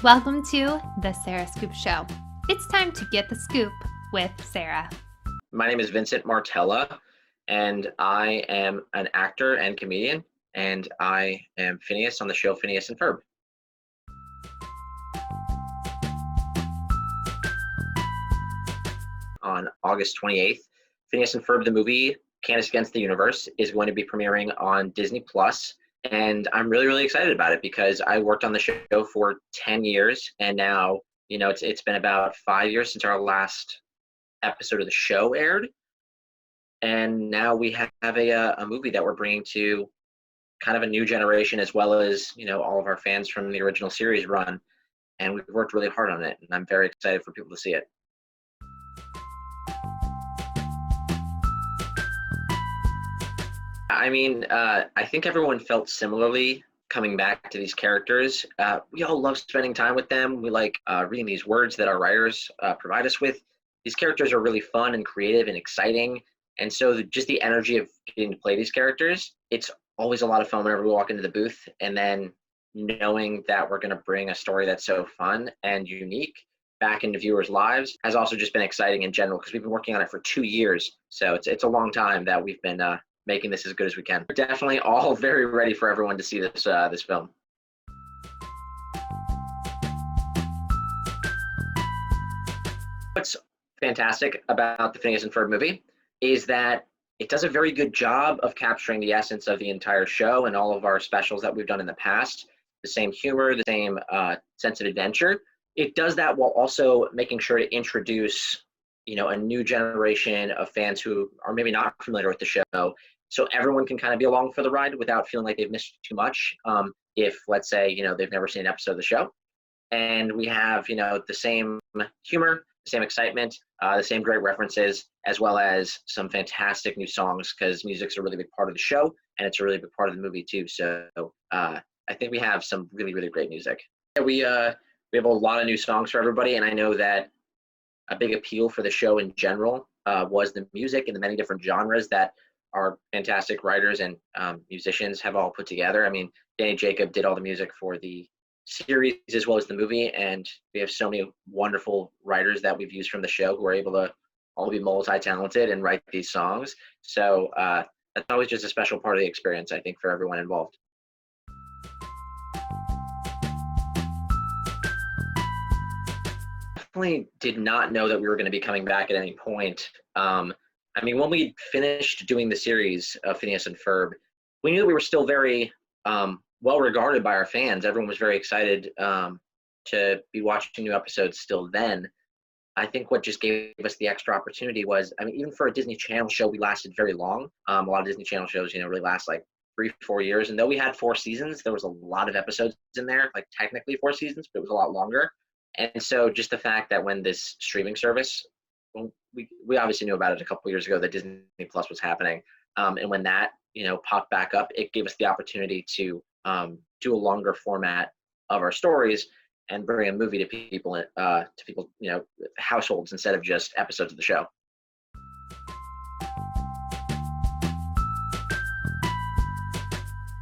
Welcome to the Sarah Scoop Show. It's time to get the scoop with Sarah. My name is Vincent Martella, and I am an actor and comedian, and I am Phineas on the show Phineas and Ferb. On August 28th, Phineas and Ferb, the movie Candace Against the Universe, is going to be premiering on Disney Plus. And I'm really, really excited about it because I worked on the show for 10 years, and now, it's been about 5 years since our last episode of the show aired. And now we have a movie that we're bringing to kind of a new generation, as well as, all of our fans from the original series run. And we've worked really hard on it, and I'm very excited for people to see it. I think everyone felt similarly coming back to these characters. We all love spending time with them. We like reading these words that our writers provide us with. These characters are really fun and creative and exciting. And so just the energy of getting to play these characters, it's always a lot of fun whenever we walk into the booth. And then knowing that we're going to bring a story that's so fun and unique back into viewers' lives has also just been exciting in general, because we've been working on it for 2 years. So it's a long time that we've been making this as good as we can. We're definitely all very ready for everyone to see this film. What's fantastic about the Phineas and Ferb movie is that it does a very good job of capturing the essence of the entire show and all of our specials that we've done in the past. The same humor, the same sense of adventure. It does that while also making sure to introduce, a new generation of fans who are maybe not familiar with the show. So everyone can kind of be along for the ride without feeling like they've missed too much. If, let's say, they've never seen an episode of the show. And we have, the same humor, the same excitement, the same great references, as well as some fantastic new songs, because music's a really big part of the show, and it's a really big part of the movie too. So I think we have some really, really great music. We have a lot of new songs for everybody, and I know that a big appeal for the show in general was the music and the many different genres that our fantastic writers and musicians have all put together. I mean, Danny Jacob did all the music for the series as well as the movie, and we have so many wonderful writers that we've used from the show who are able to all be multi-talented and write these songs. So that's always just a special part of the experience, I think, for everyone involved. Definitely did not know that we were going to be coming back at any point. When we finished doing the series of Phineas and Ferb, we knew that we were still very well regarded by our fans. Everyone was very excited to be watching new episodes still then. I think what just gave us the extra opportunity was, even for a Disney Channel show, we lasted very long. A lot of Disney Channel shows, really last like 3-4 years. And though we had 4 seasons, there was a lot of episodes in there, like technically 4 seasons, but it was a lot longer. And so just the fact that when this streaming service, we obviously knew about it a couple years ago that Disney Plus was happening. And when that, popped back up, it gave us the opportunity to do a longer format of our stories and bring a movie to people, households instead of just episodes of the show.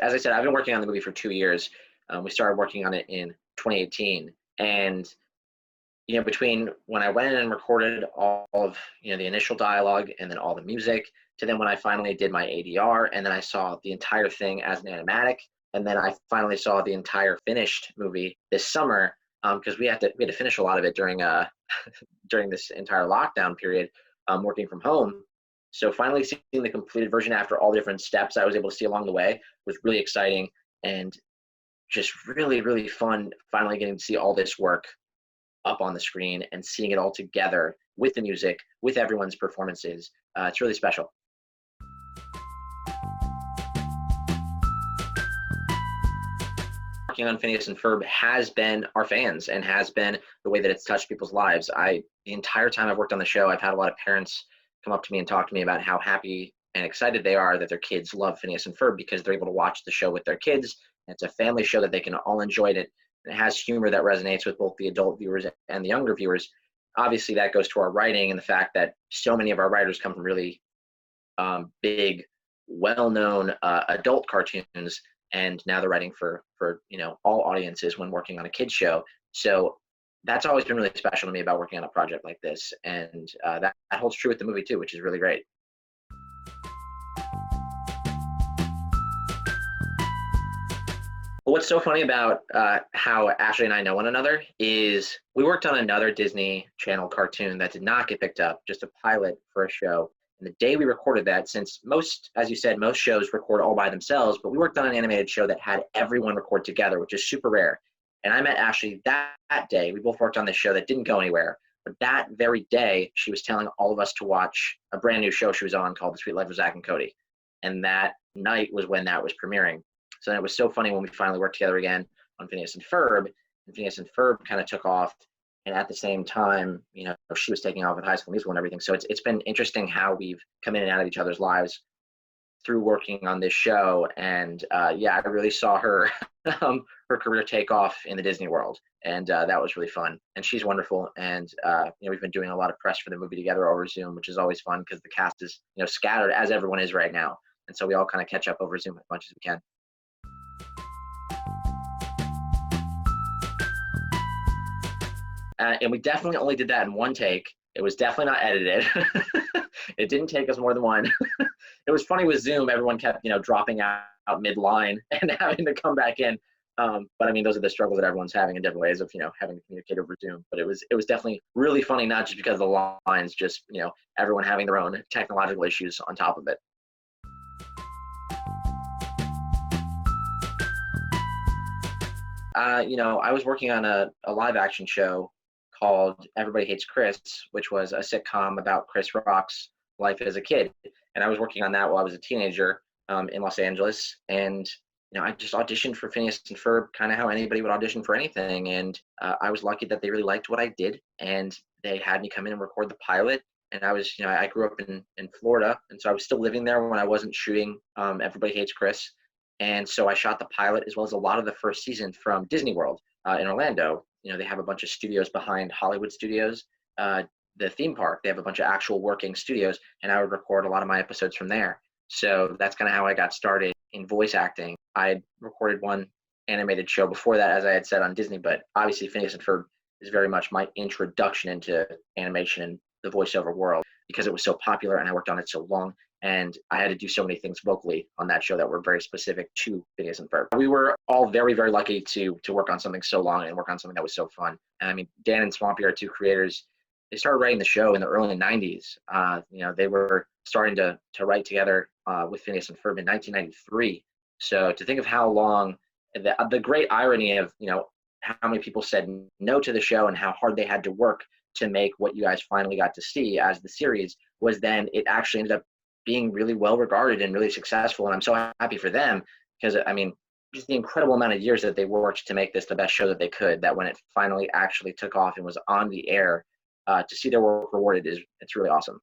As I said, I've been working on the movie for 2 years. We started working on it in 2018. And between when I went in and recorded all of the initial dialogue and then all the music, to then when I finally did my ADR, and then I saw the entire thing as an animatic, and then I finally saw the entire finished movie this summer, because we had to finish a lot of it during during this entire lockdown period, working from home. So finally seeing the completed version after all the different steps I was able to see along the way was really exciting, and just really, really fun finally getting to see all this work up on the screen and seeing it all together with the music, with everyone's performances. It's really special. Working on Phineas and Ferb has been our fans and has been the way that it's touched people's lives. The entire time I've worked on the show, I've had a lot of parents come up to me and talk to me about how happy and excited they are that their kids love Phineas and Ferb, because they're able to watch the show with their kids. It's a family show that they can all enjoy it. It has humor that resonates with both the adult viewers and the younger viewers. Obviously, that goes to our writing and the fact that so many of our writers come from really big, well-known adult cartoons, and now they're writing for all audiences when working on a kids show. So that's always been really special to me about working on a project like this. And that holds true with the movie too, which is really great. What's so funny about how Ashley and I know one another is we worked on another Disney Channel cartoon that did not get picked up, just a pilot for a show. And the day we recorded that, since most, as you said, most shows record all by themselves, but we worked on an animated show that had everyone record together, which is super rare. And I met Ashley that day. We both worked on this show that didn't go anywhere. But that very day, she was telling all of us to watch a brand new show she was on called The Sweet Life of Zach and Cody. And that night was when that was premiering. So it was so funny when we finally worked together again on Phineas and Ferb, and Phineas and Ferb kind of took off. And at the same time, she was taking off with High School Musical and everything. So it's been interesting how we've come in and out of each other's lives through working on this show. And I really saw her her career take off in the Disney world, and that was really fun. And she's wonderful. And we've been doing a lot of press for the movie together over Zoom, which is always fun because the cast is scattered as everyone is right now, and so we all kind of catch up over Zoom as much as we can. And we definitely only did that in one take. It was definitely not edited. It didn't take us more than one. It was funny with Zoom, everyone kept, dropping out mid-line and having to come back in. But I mean, those are the struggles that everyone's having in different ways of, having to communicate over Zoom. But it was definitely really funny, not just because of the lines, just, everyone having their own technological issues on top of it. I was working on a live action show called Everybody Hates Chris, which was a sitcom about Chris Rock's life as a kid. And I was working on that while I was a teenager in Los Angeles. And, I just auditioned for Phineas and Ferb, kind of how anybody would audition for anything. And I was lucky that they really liked what I did. And they had me come in and record the pilot. And I was, I grew up in Florida. And so I was still living there when I wasn't shooting Everybody Hates Chris. And so I shot the pilot as well as a lot of the first season from Disney World in Orlando. They have a bunch of studios behind Hollywood Studios, the theme park. They have a bunch of actual working studios, and I would record a lot of my episodes from there. So that's kind of how I got started in voice acting. I had recorded one animated show before that, as I had said, on Disney, but obviously Phineas and Ferb is very much my introduction into animation and the voiceover world because it was so popular and I worked on it so long. And I had to do so many things vocally on that show that were very specific to Phineas and Ferb. We were all very, very lucky to work on something so long and work on something that was so fun. And I mean, Dan and Swampy, our two creators, they started writing the show in the early 90s. They were starting to write together with Phineas and Ferb in 1993. So to think of how long, the great irony of, how many people said no to the show and how hard they had to work to make what you guys finally got to see as the series was then it actually ended up being really well regarded and really successful. And I'm so happy for them because, I mean, just the incredible amount of years that they worked to make this the best show that they could, that when it finally actually took off and was on the air, to see their work rewarded it's really awesome.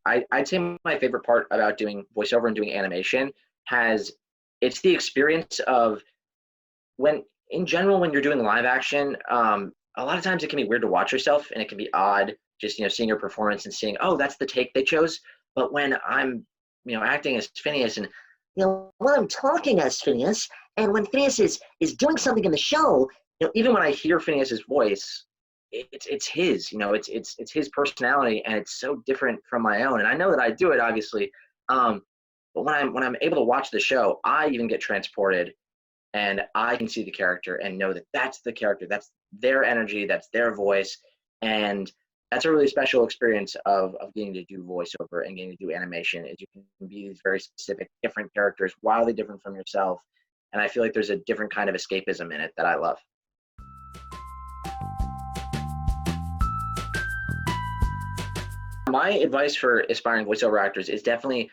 I'd say my favorite part about doing voiceover and doing animation it's the experience of when you're doing live action, a lot of times it can be weird to watch yourself and it can be odd just, seeing your performance and seeing, oh, that's the take they chose. But when I'm, acting as Phineas and, when I'm talking as Phineas and when Phineas is doing something in the show, even when I hear Phineas's voice, it's his, it's his personality and it's so different from my own. And I know that I do it obviously. But when I'm able to watch the show, I even get transported and I can see the character and know that that's the character, that's their energy, that's their voice. And that's a really special experience of getting to do voiceover and getting to do animation is you can be these very specific, different characters, wildly different from yourself. And I feel like there's a different kind of escapism in it that I love. My advice for aspiring voiceover actors is definitely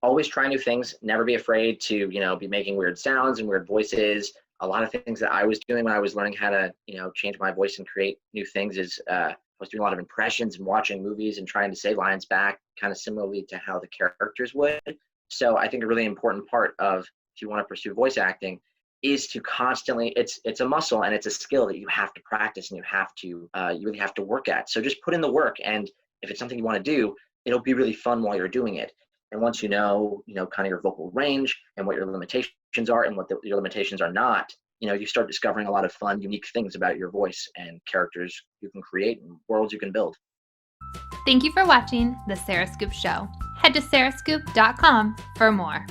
always try new things, never be afraid to, be making weird sounds and weird voices. A lot of things that I was doing when I was learning how to, change my voice and create new things is I was doing a lot of impressions and watching movies and trying to say lines back kind of similarly to how the characters would. So I think a really important part of if you want to pursue voice acting is to constantly, it's a muscle and it's a skill that you have to practice and you really have to work at. So just put in the work, and if it's something you want to do, it'll be really fun while you're doing it. And once kind of your vocal range and what your limitations are and what your limitations are not, you start discovering a lot of fun, unique things about your voice and characters you can create and worlds you can build. Thank you for watching The Sarah Scoop Show. Head to sarahscoop.com for more.